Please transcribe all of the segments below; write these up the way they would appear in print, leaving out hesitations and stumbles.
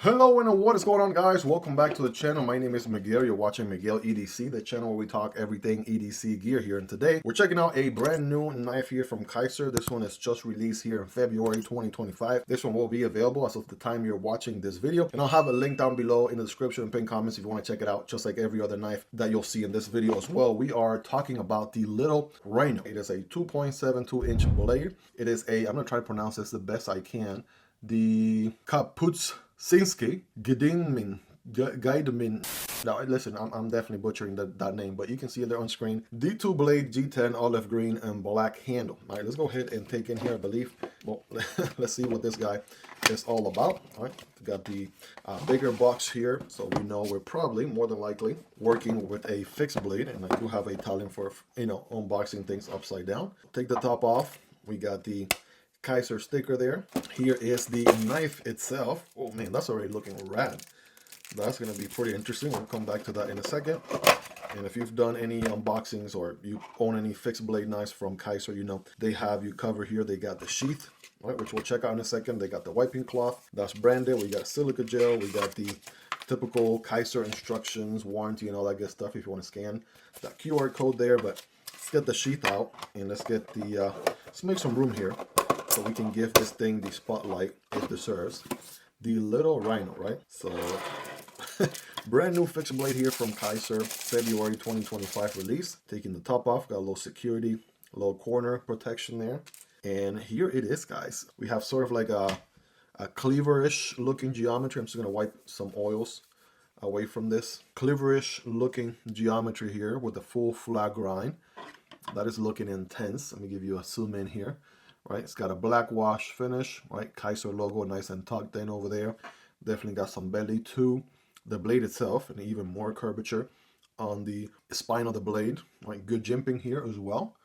Hello and what is going on, guys? Welcome back to the channel. My name is Miguel. You're watching Miguel EDC, the channel where we talk everything EDC gear here. And today we're checking out a brand new knife here from Kizer. This one is just released here in February 2025. This one will be available as of the time you're watching this video. And I'll have a link down below in the description and pinned comments if you want to check it out, just like every other knife that you'll see in this video as well. We are talking about the little Rhino. It is a 2.72-inch blade. It is a, I'm going to try to pronounce this the best I can, the Cabox Guidemin. Now, listen, I'm definitely butchering that name, but you can see it there on screen. D2 blade, G10, olive green, and black handle. All right, let's go ahead and take in here, I believe. Well, let's see what this guy is all about. All right, we got the bigger box here, so we know we're probably, more than likely, working with a fixed blade, and I do have a talent for, unboxing things upside down. Take the top off. We got the Kizer sticker there. Here is the knife itself. Oh man, that's already looking rad. That's going to be pretty interesting. We'll come back to that in a second. And if you've done any unboxings or you own any fixed blade knives from Kizer, you know they have you covered here. They got the sheath, right, which we'll check out in a second. They got the wiping cloth that's branded. We got silica gel. We got the typical Kizer instructions, warranty, and all that good stuff if you want to scan that QR code there. But let's get the sheath out and let's get the let's make some room here so we can give this thing the spotlight it deserves. The little Rhino, right? So brand new fixed blade here from Kizer, February 2025 release. Taking the top off, got a little security, a little corner protection there. And here it is, guys. We have sort of like a cleaver-ish looking geometry. I'm just gonna wipe some oils away from this. Cleaver-ish looking geometry here with the full flat grind. That is looking intense. Let me give you a zoom in here. Right, it's got a black wash finish, right? Kizer logo nice and tucked in over there. Definitely got some belly to the blade itself, and even more curvature on the spine of the blade. Right, good jimping here as well.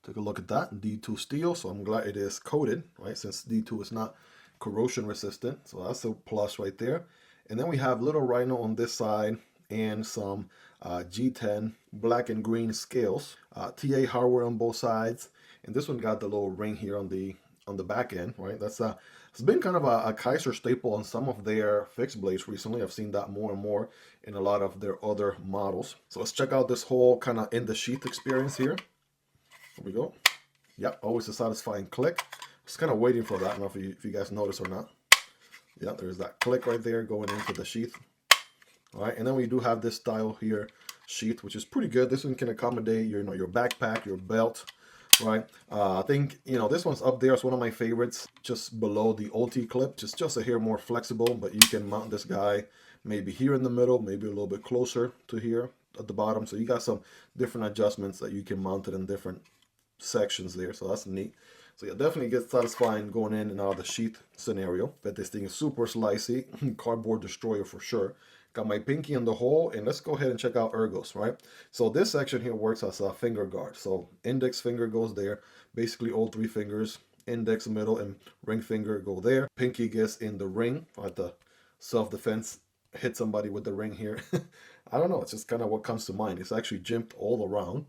Take a look at that. D2 steel, so I'm glad it is coated, right? Since D2 is not corrosion resistant, so that's a plus right there. And then we have little Rhino on this side and some G10 black and green scales. TA hardware on both sides. And this one got the little ring here on the back end, right? That's it's been kind of a Kizer staple on some of their fixed blades recently. I've seen that more and more in a lot of their other models. So let's check out this whole kind of in the sheath experience here. Here we go. Yep, always a satisfying click. Just kind of waiting for that. I don't know if you guys notice or not. Yeah, there's that click right there going into the sheath. All right, and then we do have this style here sheath, which is pretty good. This one can accommodate your backpack, your belt. Right, I think this one's up there as one of my favorites, just below the OT clip, just a hair more flexible, but you can mount this guy maybe here in the middle, maybe a little bit closer to here at the bottom. So you got some different adjustments that you can mount it in different sections there. So that's neat. So yeah, definitely gets satisfying going in and out of the sheath scenario. But this thing is super slicey, cardboard destroyer for sure. Got my pinky in the hole, and let's go ahead and check out ergos, right? So this section here works as a finger guard. So index finger goes there, basically all three fingers, index, middle, and ring finger go there. Pinky gets in the ring at the self-defense, hit somebody with the ring here. I don't know, it's just kind of what comes to mind. It's actually jimped all around,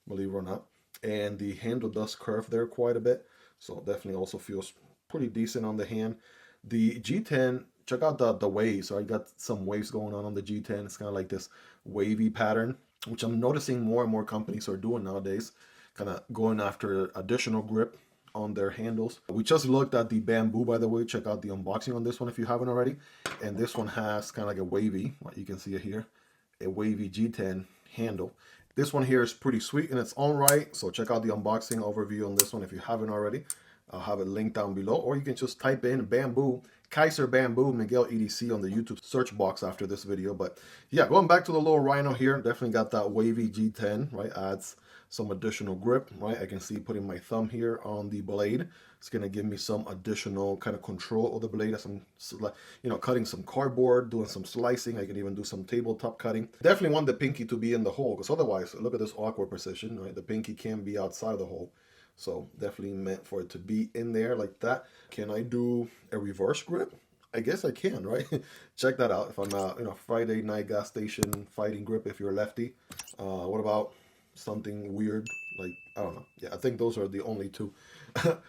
believe it or not. And the handle does curve there quite a bit, so definitely also feels pretty decent on the hand. The G10, check out the waves. So I got some waves going on the G10. It's kind of like this wavy pattern, which I'm noticing more and more companies are doing nowadays, kind of going after additional grip on their handles. We just looked at the Bamboo, by the way. Check out the unboxing on this one if you haven't already. And this one has kind of like a wavy, you can see it here, a wavy G10 handle. This one here is pretty sweet in its own right. So check out the unboxing overview on this one if you haven't already. I'll have it linked down below, or you can just type in Bamboo, Kizer Bamboo, Miguel EDC on the YouTube search box after this video. But yeah, going back to the little Rhino here, definitely got that wavy G10, right? Adds some additional grip, right? I can see putting my thumb here on the blade. It's gonna give me some additional kind of control of the blade as I'm, cutting some cardboard, doing some slicing. I can even do some tabletop cutting. Definitely want the pinky to be in the hole, because otherwise, look at this awkward position, right? The pinky can be outside of the hole. So definitely meant for it to be in there like that. Can I do a reverse grip? I guess I can, right? Check that out. If I'm Friday night gas station fighting grip if you're a lefty. What about something weird like, I don't know. Yeah, I think those are the only two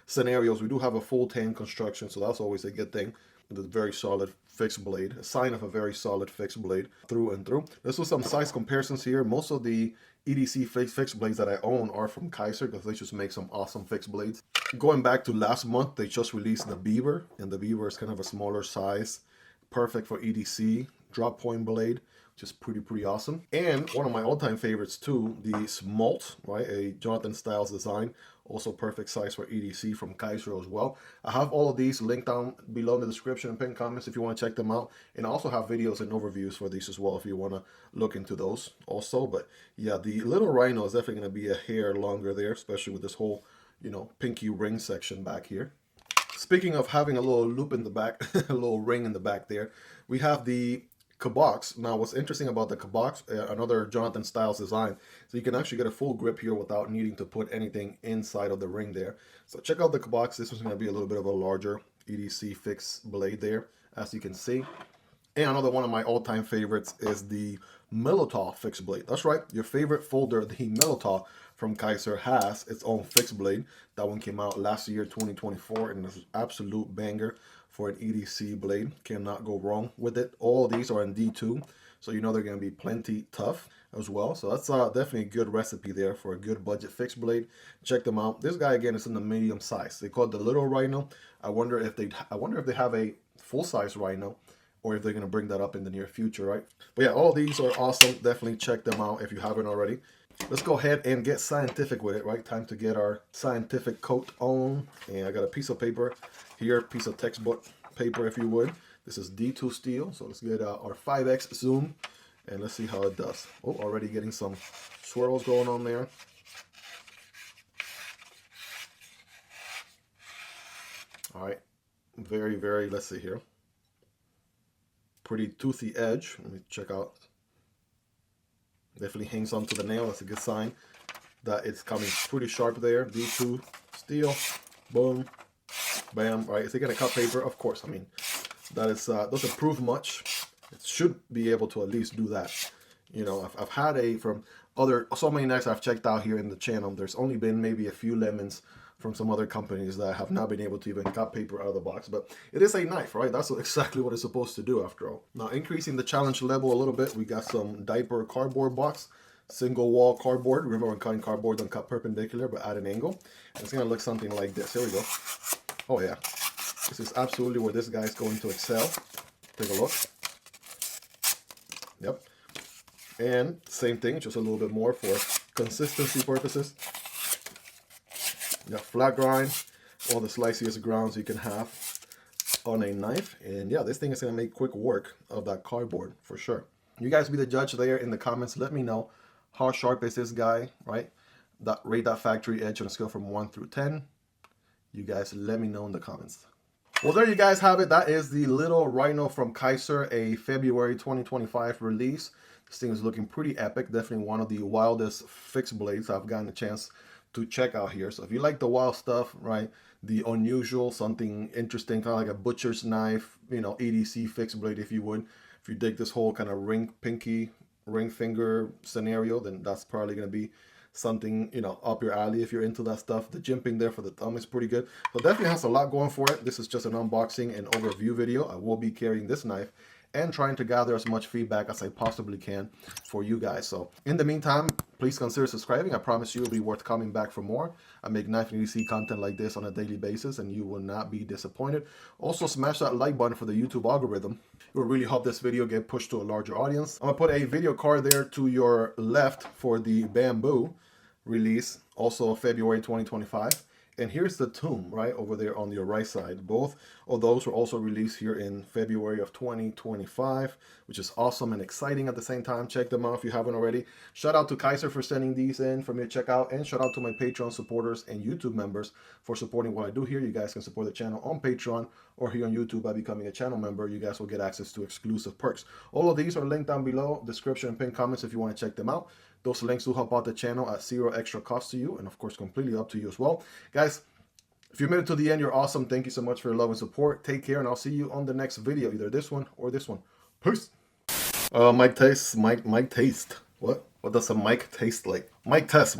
scenarios. We do have a full tan construction, so that's always a good thing. The very solid fixed blade, a sign of a very solid fixed blade through and through. Let's do some size comparisons here. Most of the EDC fixed blades that I own are from Kizer because they just make some awesome fixed blades. Going back to last month, they just released the Beaver, and the Beaver is kind of a smaller size, perfect for EDC, drop point blade, which is pretty awesome. And one of my all-time favorites too, the Smolt, right, a Jonathan Styles design, also perfect size for EDC from Kizer as well. I have all of these linked down below in the description and pinned comments if you want to check them out. And I also have videos and overviews for these as well if you want to look into those also. But yeah, the little Rhino is definitely going to be a hair longer there, especially with this whole, you know, pinky ring section back here. Speaking of having a little loop in the back, a little ring in the back there, we have the Cabox. Now, what's interesting about the Cabox, another Jonathan Styles design, so you can actually get a full grip here without needing to put anything inside of the ring there. So check out the Cabox. This one's going to be a little bit of a larger EDC fixed blade there, as you can see. And another one of my all-time favorites is the Militaw fixed blade. That's right, your favorite folder, the Militaw from Kizer, has its own fixed blade. That one came out last year, 2024, and it's an absolute banger for an EDC blade. Cannot go wrong with it. All of these are in D2, so you know they're going to be plenty tough as well. So that's definitely a good recipe there for a good budget fixed blade. Check them out. This guy again is in the medium size. They call it the little Rhino. I wonder if they have a full size Rhino, or if they're going to bring that up in the near future, right? But yeah, all these are awesome. Definitely check them out if you haven't already. Let's go ahead and get scientific with it, right? Time to get our scientific coat on. And I got a piece of paper here, piece of textbook paper, if you would. This is D2 steel, so let's get our 5X zoom, and let's see how it does. Oh, already getting some swirls going on there. All right, very, let's see here. Pretty toothy edge. Let me check out. Definitely hangs onto the nail. That's a good sign that it's coming pretty sharp there. D2 steel, boom, bam. Right, is it gonna cut paper? Of course. I mean, that is doesn't prove much. It should be able to at least do that. You know, I've had so many knives I've checked out here in the channel. There's only been maybe a few lemons from some other companies that have not been able to even cut paper out of the box. But it is a knife, right? That's exactly what it's supposed to do after all. Now, increasing the challenge level a little bit, we got some diaper cardboard box, single wall cardboard. Remember, when cutting cardboard, don't cut perpendicular, but at an angle. And it's gonna look something like this. Here we go. Oh yeah, this is absolutely where this guy's going to excel. Take a look. Yep. And same thing, just a little bit more for consistency purposes. You got flat grind, all the sliciest grounds you can have on a knife. And yeah, this thing is going to make quick work of that cardboard for sure. You guys be the judge there in the comments. Let me know how sharp is this guy, right? Rate that factory edge on a scale from 1 through 10. You guys let me know in the comments. Well, there you guys have it. That is the little Rhino from Kizer, a February 2025 release. This thing is looking pretty epic. Definitely one of the wildest fixed blades I've gotten a chance to check out here. So if you like the wild stuff, right, the unusual, something interesting, kind of like a butcher's knife, you know, EDC fixed blade, if you would. If you dig this whole kind of pinky ring finger scenario, then that's probably going to be something, you know, up your alley if you're into that stuff. The jimping there for the thumb is pretty good. So definitely has a lot going for it. This is just an unboxing and overview video. I will be carrying this knife and trying to gather as much feedback as I possibly can for you guys. So in the meantime, please consider subscribing. I promise you it'll be worth coming back for more. I make knife and EDC content like this on a daily basis, and you will not be disappointed. Also, smash that like button for the YouTube algorithm. It will really help this video get pushed to a larger audience. I'm gonna put a video card there to your left for the Bamboo release, also February 2025. And here's the Tomb right over there on your right side. Both of those were also released here in February of 2025, which is awesome and exciting at the same time. Check them out if you haven't already. Shout out to Kizer for sending these in for me to check out, and shout out to my Patreon supporters and YouTube members for supporting what I do here. You guys can support the channel on Patreon or here on YouTube by becoming a channel member. You guys will get access to exclusive perks. All of these are linked down below, description and pinned comments if you want to check them out. Those links will help out the channel at zero extra cost to you, and of course completely up to you as well. Guys, if you made it to the end, you're awesome. Thank you so much for your love and support. Take care, and I'll see you on the next video, either this one or this one. Peace. Mic taste. What does a mic taste like? Mic test.